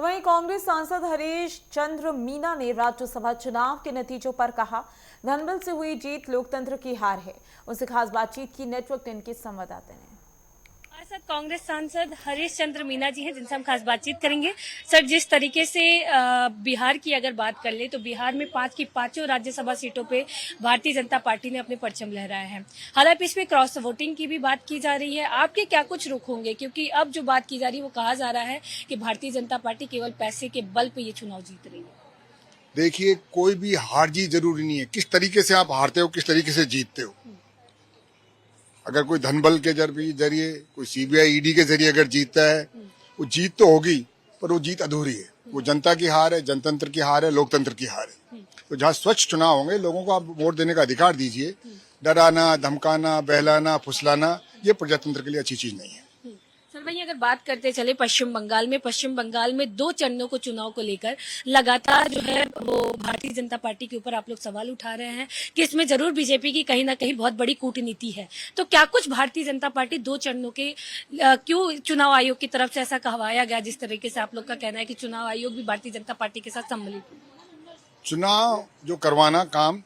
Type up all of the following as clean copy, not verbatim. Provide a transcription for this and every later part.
तो वहीं कांग्रेस सांसद हरीश चंद्र मीना ने राज्यसभा चुनाव के नतीजों पर कहा, धनबल से हुई जीत लोकतंत्र की हार है। उनसे खास बातचीत की नेटवर्क 10 के संवाददाता ने। हमारे साथ कांग्रेस सांसद हरीश चंद्र मीना जी हैं, जिनसे हम खास बातचीत करेंगे। सर, जिस तरीके से बिहार की अगर बात कर ले तो बिहार में 5 की 5 राज्यसभा सीटों पे भारतीय जनता पार्टी ने अपने परचम लहराए हैं। हालांकि इसमें क्रॉस वोटिंग की भी बात की जा रही है। आपके क्या कुछ रुख होंगे, क्योंकि अब जो बात की जा रही है वो कहा जा रहा है कि भारतीय जनता पार्टी केवल पैसे के बल पे ये चुनाव जीत रही है। देखिए, कोई भी हार जीत जरूरी नहीं है, किस तरीके से आप हारते हो, किस तरीके से जीतते हो। अगर कोई धनबल के जरिए, कोई सीबीआई ईडी के जरिए अगर जीतता है, वो जीत तो होगी, पर वो जीत अधूरी है। वो जनता की हार है, जनतंत्र की हार है, लोकतंत्र की हार है। तो जहाँ स्वच्छ चुनाव होंगे, लोगों को आप वोट देने का अधिकार दीजिए। डराना, धमकाना, बहलाना, फुसलाना, ये प्रजातंत्र के लिए अच्छी चीज नहीं है। सर, वहीं अगर बात करते चले पश्चिम बंगाल में 2 चरणों को चुनाव को लेकर लगातार जो है वो भारतीय जनता पार्टी के ऊपर आप लोग सवाल उठा रहे हैं कि इसमें जरूर बीजेपी की कहीं ना कहीं बहुत बड़ी कूटनीति है। तो क्या कुछ भारतीय जनता पार्टी 2 चरणों के क्यों चुनाव आयोग की तरफ से ऐसा कहवाया गया, जिस तरीके से आप लोग का कहना है कि चुनाव आयोग भी भारतीय जनता पार्टी के साथ सम्मिलित है? चुनाव जो करवाना काम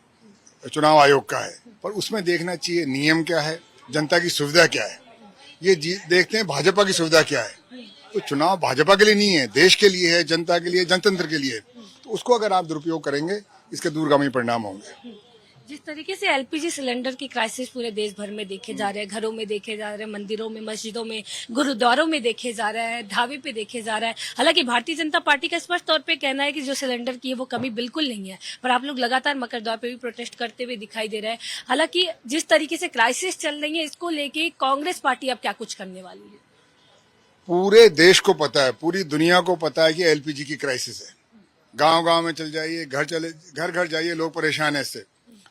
चुनाव आयोग का है, पर उसमें देखना चाहिए नियम क्या है, जनता की सुविधा क्या है। ये देखते हैं भाजपा की सुविधा क्या है। तो चुनाव भाजपा के लिए नहीं है, देश के लिए है, जनता के लिए, जनतंत्र के लिए। तो उसको अगर आप दुरुपयोग करेंगे, इसके दूरगामी परिणाम होंगे। जिस तरीके से एलपीजी सिलेंडर की क्राइसिस पूरे देश भर में देखे जा रहे हैं, घरों में देखे जा रहे हैं, मंदिरों में, मस्जिदों में, गुरुद्वारों में देखे जा रहा है, ढाबे पे देखे जा रहा है। हालांकि भारतीय जनता पार्टी का स्पष्ट तौर पे कहना है कि जो सिलेंडर की है वो कमी बिल्कुल नहीं है, पर आप लोग लगातार मकरदौर पे भी प्रोटेस्ट करते हुए दिखाई दे रहे हैं। हालांकि जिस तरीके से क्राइसिस चल रही है, इसको लेके कांग्रेस पार्टी अब क्या कुछ करने वाली है? पूरे देश को पता है, पूरी दुनिया को पता है कि एलपीजी की क्राइसिस है। गांव गांव में चल जाइए, घर घर जाइए, लोग परेशान है इससे।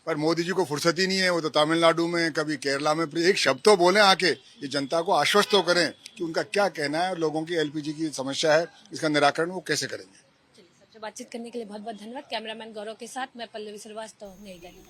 पर मोदी जी को फुर्सत ही नहीं है। वो तो तमिलनाडु में, कभी केरला में, एक शब्द तो बोले आके, ये जनता को आश्वस्त तो करें कि उनका क्या कहना है और लोगों की एलपीजी की समस्या है, इसका निराकरण वो कैसे करेंगे। चलिए, सबसे बातचीत करने के लिए बहुत बहुत धन्यवाद। कैमरामैन गौरव के साथ मैं पल्लवी श्रीवास्तव, नई दिल्ली।